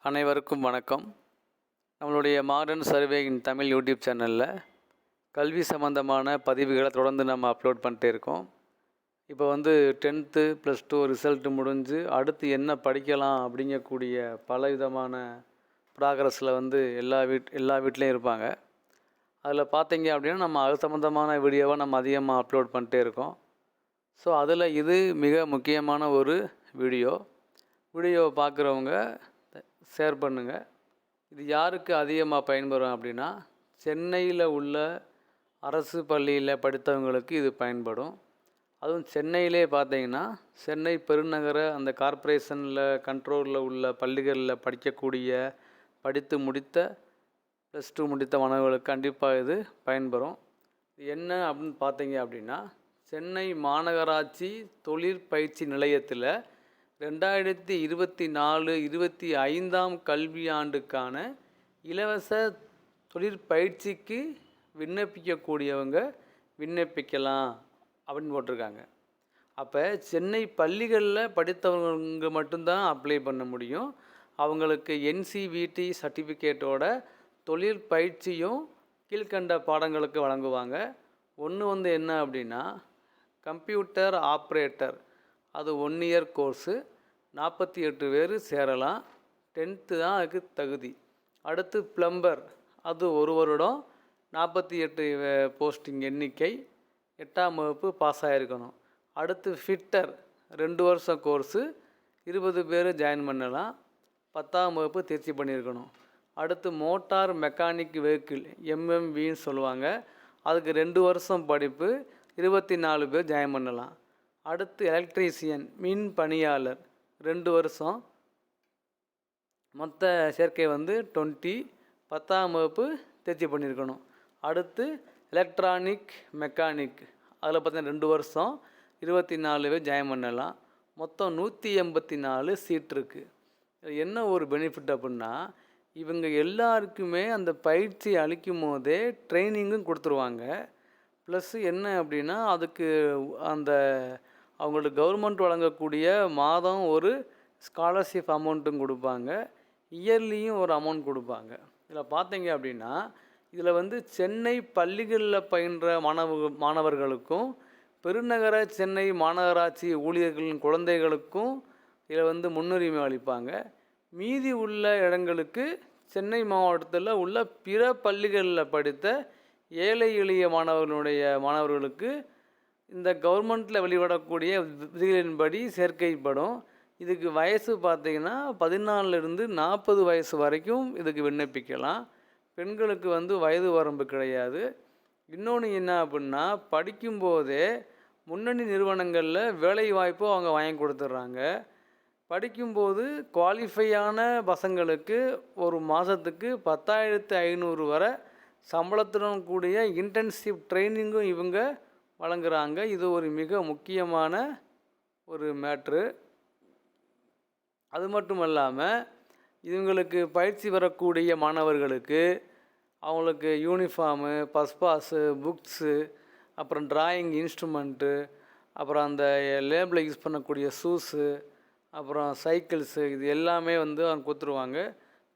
அனைவருக்கும் வணக்கம். நம்மளுடைய மாடர்ன் சர்வே இன் தமிழ் யூடியூப் சேனலில் கல்வி சம்மந்தமான பதிவுகளை தொடர்ந்து நம்ம அப்லோட் பண்ணிட்டே இருக்கோம். இப்போ 10th +2 ரிசல்ட்டு முடிஞ்சு அடுத்து என்ன படிக்கலாம் அப்படிங்கக்கூடிய பல விதமான ப்ராக்ரஸில் எல்லா வீட்லேயும் இருப்பாங்க. அதில் பார்த்தீங்க அப்படின்னா நம்ம அது சம்மந்தமான வீடியோவை நம்ம அதிகமாக அப்லோட் பண்ணிட்டே இருக்கோம். ஸோ அதில் இது மிக முக்கியமான ஒரு வீடியோவை பார்க்குறவங்க ஷேர் பண்ணுங்கள். இது யாருக்கு அதிகமாக பயன்படும் அப்படின்னா, சென்னையில் உள்ள அரசு பள்ளியில் படித்தவங்களுக்கு இது பயன்படும். அதுவும் சென்னையிலே பார்த்தீங்கன்னா, சென்னை பெருநகர அந்த கார்ப்பரேஷனில் கண்ட்ரோலில் உள்ள பள்ளிகளில் படித்து முடித்த +2 முடித்த மாணவர்களுக்கு கண்டிப்பாக இது பயன்பெறும். இது என்ன அப்படின்னு பார்த்தீங்க அப்படின்னா, சென்னை மாநகராட்சி தொழிற்பயிற்சி நிலையத்தில் 2024-25 கல்வியாண்டுக்கான இலவச தொழிற்பயிற்சிக்கு விண்ணப்பிக்கக்கூடியவங்க விண்ணப்பிக்கலாம் அப்படின்னு போட்டிருக்காங்க. அப்போ சென்னை பள்ளிகளில் படித்தவங்க மட்டும்தான் அப்ளை பண்ண முடியும். அவங்களுக்கு NCVT சர்டிஃபிகேட்டோட தொழிற்பயிற்சியும் கீழ்கண்ட பாடங்களுக்கு வழங்குவாங்க. ஒன்று என்ன அப்படின்னா, கம்ப்யூட்டர் ஆப்ரேட்டர், அது 1 இயர் கோர்ஸு, 48 பேர் சேரலாம். 10th தான் அதுக்கு தகுதி. அடுத்து ப்ளம்பர், அது 1 வருடம், 48 போஸ்டிங் எண்ணிக்கை, 8ஆம் வகுப்பு பாஸ் ஆகிருக்கணும். அடுத்து ஃபிட்டர் 2 வருஷம் கோர்ஸு, 20 பேர் ஜாயின் பண்ணலாம், 10ஆம் வகுப்பு தேர்ச்சி பண்ணியிருக்கணும். அடுத்து மோட்டார் மெக்கானிக் வெஹிக்கிள் MMVன்னு சொல்லுவாங்க, அதுக்கு 2 வருஷம் படிப்பு, 24 பேர் ஜாயின் பண்ணலாம். அடுத்து எலக்ட்ரீசியன் மின் பணியாளர் 2 வருஷம், மொத்த சேர்க்கை 20, 10ஆம் வகுப்பு தேர்ச்சி பண்ணியிருக்கணும். அடுத்து எலக்ட்ரானிக் மெக்கானிக், அதில் பார்த்தீங்கன்னா 2 வருஷம், 24 பேர் ஜாயின் பண்ணலாம். மொத்தம் 184 சீட் இருக்குது. என்ன ஒரு பெனிஃபிட் அப்படின்னா, இவங்க எல்லாருக்குமே அந்த பயிற்சி அளிக்கும் போதே ட்ரைனிங்கும் கொடுத்துருவாங்க. ப்ளஸ் என்ன அப்படின்னா, அதுக்கு அந்த அவங்களுக்கு கவர்மெண்ட் வழங்கக்கூடிய மாதம் ஒரு ஸ்காலர்ஷிப் அமௌண்ட்டும் கொடுப்பாங்க, இயர்லியும் ஒரு அமௌண்ட் கொடுப்பாங்க. இதில் பார்த்தீங்க அப்படின்னா, இதில் சென்னை பள்ளிகளில் பயின்ற மாணவர்களுக்கும் பெருநகர சென்னை மாநகராட்சி ஊழியர்களின் குழந்தைகளுக்கும் இதில் முன்னுரிமை அளிப்பாங்க. மீதி உள்ள இடங்களுக்கு சென்னை மாவட்டத்தில் உள்ள பிற பள்ளிகளில் படித்த ஏழை எளிய மாணவர்களுக்கு இந்த கவர்மெண்ட்டில் வெளியிடக்கூடிய விதிகளின்படி சேர்க்கைப்படும். இதுக்கு வயசு பார்த்திங்கன்னா 14லேருந்து 40 வயசு வரைக்கும் இதுக்கு விண்ணப்பிக்கலாம். பெண்களுக்கு வயது வரம்பு கிடையாது. இன்னொன்று என்ன அப்படின்னா, படிக்கும்போதே முன்னணி நிறுவனங்களில் வேலை வாய்ப்பு அவங்க வாங்கி கொடுத்துட்றாங்க. படிக்கும்போது குவாலிஃபையான பசங்களுக்கு ஒரு மாதத்துக்கு 10,500 வரை சம்பளத்துடன் கூடிய இன்டென்சிவ் ட்ரைனிங்கும் இவங்க வழங்குகிறாங்க. இது ஒரு மிக முக்கியமான ஒரு மேட்ரு. அது மட்டும் இல்லாமல் இவங்களுக்கு பயிற்சி வரக்கூடிய மாணவர்களுக்கு அவங்களுக்கு யூனிஃபார்மு, பஸ்பாஸு, புக்ஸு, அப்புறம் டிராயிங் இன்ஸ்ட்ருமெண்ட்டு, அப்புறம் அந்த லேபில் யூஸ் பண்ணக்கூடிய ஷூஸு, அப்புறம் சைக்கிள்ஸு, இது எல்லாமே அவங்க கொடுத்துருவாங்க.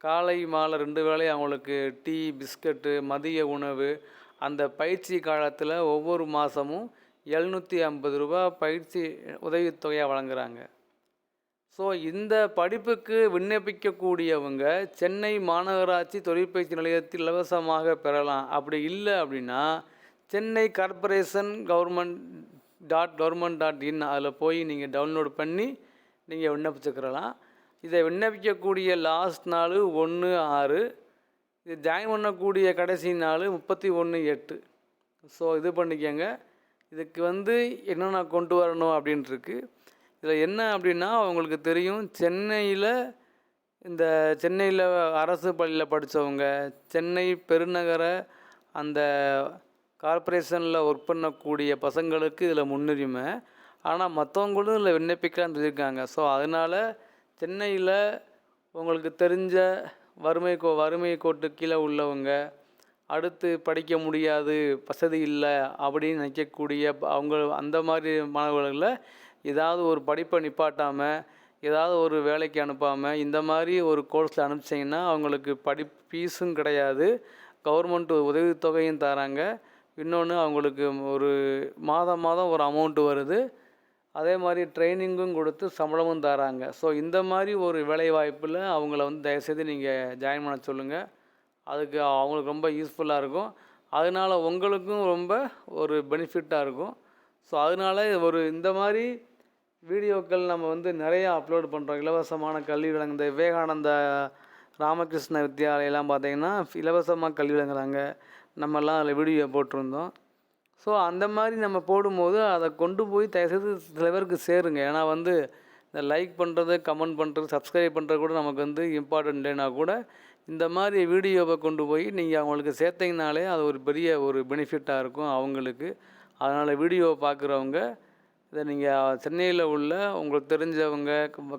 காலை மாலை 2 வேளையும் அவங்களுக்கு டீ, பிஸ்கட்டு, மதிய உணவு, அந்த பயிற்சி காலத்தில் ஒவ்வொரு மாதமும் 750 ரூபா பயிற்சி உதவித்தொகையாக வழங்குகிறாங்க. ஸோ இந்த படிப்புக்கு விண்ணப்பிக்கக்கூடியவங்க சென்னை மாநகராட்சி தொழிற்பயிற்சி நிலையத்தில் இலவசமாக பெறலாம். அப்படி இல்லை அப்படின்னா, சென்னை கார்ப்பரேஷன் government.in அதில் போய் நீங்கள் டவுன்லோட் பண்ணி நீங்கள் விண்ணப்பிச்சுக்கிறலாம். இதை விண்ணப்பிக்கக்கூடிய லாஸ்ட் நாள் 1/6, இது ஜாயின் பண்ணக்கூடிய கடைசி நாள் 31/8. ஸோ இது பண்ணிக்கங்க. இதுக்கு என்னென்ன கொண்டு வரணும் அப்படின்ட்டுருக்கு. இதில் என்ன அப்படின்னா, அவங்களுக்கு தெரியும், சென்னையில் அரசு பள்ளியில் படித்தவங்க, சென்னை பெருநகர அந்த கார்ப்பரேஷனில் ஒர்க் பண்ணக்கூடிய பசங்களுக்கு இதில் முன்னுரிமை. ஆனால் மற்றவங்களும் இதில் விண்ணப்பிக்கலான்னு சொல்லியிருக்காங்க. ஸோ அதனால் சென்னையில் உங்களுக்கு தெரிஞ்ச வறுமை கோட்டு கீழே உள்ளவங்க, அடுத்து படிக்க முடியாது, வசதி இல்லை அப்படின்னு நினைக்கக்கூடிய அந்த மாதிரி மாணவர்களில் ஏதாவது ஒரு படிப்பை நிப்பாட்டாமல் ஏதாவது ஒரு வேலைக்கு அனுப்பாமல் இந்த மாதிரி ஒரு கோர்ஸில் அனுப்பிச்சிங்கன்னா அவங்களுக்கு ஃபீஸும் கிடையாது, கவர்மெண்ட் உதவித்தொகையும் தராங்க. இன்னொன்று அவங்களுக்கு ஒரு மாதம் மாதம் ஒரு அமௌண்ட்டு வருது. அதே மாதிரி ட்ரைனிங்கும் கொடுத்து சம்பளமும் தராங்க. ஸோ இந்த மாதிரி ஒரு வேலைவாய்ப்பில் அவங்கள வந்து தயவுசெய்து நீங்கள் ஜாயின் பண்ண சொல்லுங்கள். அதுக்கு அவங்களுக்கு ரொம்ப யூஸ்ஃபுல்லாக இருக்கும். அதனால் உங்களுக்கும் ரொம்ப ஒரு பெனிஃபிட்டாக இருக்கும். ஸோ அதனால் இந்த மாதிரி வீடியோக்கள் நம்ம வந்து நிறையா அப்லோட் பண்ணுறோம். இலவசமான கல்வி வழங்க இந்த விவேகானந்த ராமகிருஷ்ண வித்யாலயெல்லாம் பார்த்திங்கன்னா இலவசமாக கல்வி வழங்குறாங்க. நம்மெல்லாம் அதில் வீடியோ போட்டிருந்தோம். ஸோ அந்த மாதிரி நம்ம போடும்போது அதை கொண்டு போய் தயவுசெய்து சில பேருக்கு சேருங்க. ஏன்னா வந்து இந்த லைக் பண்ணுறது, கமெண்ட் பண்ணுறது, சப்ஸ்கிரைப் பண்ணுறது கூட நமக்கு வந்து இம்பார்ட்டன்ட் இல்லைனா கூட இந்த மாதிரி வீடியோவை கொண்டு போய் நீங்கள் அவங்களுக்கு சேர்த்திங்கனாலே அது ஒரு பெரிய ஒரு பெனிஃபிட்டாக இருக்கும் அவங்களுக்கு. அதனால் வீடியோவை பார்க்குறவங்க இதை நீங்கள் சென்னையில் உள்ள உங்களுக்கு தெரிஞ்சவங்க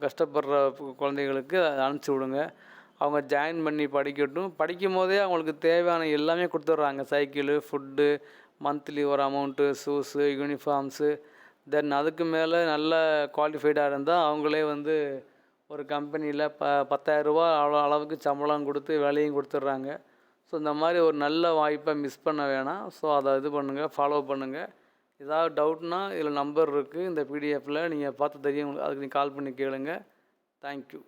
கஷ்டப்படுற குழந்தைகளுக்கு அதை அனுப்பிச்சி விடுங்க. அவங்க ஜாயின் பண்ணி படிக்கட்டும். படிக்கும் போதே அவங்களுக்கு தேவையான எல்லாமே கொடுத்துட்றாங்க. சைக்கிளு, ஃபுட்டு, மந்த்லி ஒரு அமௌண்ட்டு, ஷூஸு, யூனிஃபார்ம்ஸு. தென் அதுக்கு மேலே நல்ல குவாலிஃபைடாக இருந்தால் அவங்களே வந்து ஒரு கம்பெனியில் 10,000 அளவுக்கு சம்பளம் கொடுத்து வேலையும் கொடுத்துட்றாங்க. ஸோ இந்த மாதிரி ஒரு நல்ல வாய்ப்பை மிஸ் பண்ண வேணாம். ஸோ அதை இது பண்ணுங்கள், ஃபாலோ பண்ணுங்கள். ஏதாவது டவுட்னா இதில் நம்பர் இருக்குது, இந்த பிடிஎஃப்பில் நீங்கள் பார்த்து தெரியும். அதுக்கு நீங்கள் கால் பண்ணி கேளுங்க. தேங்க்யூ.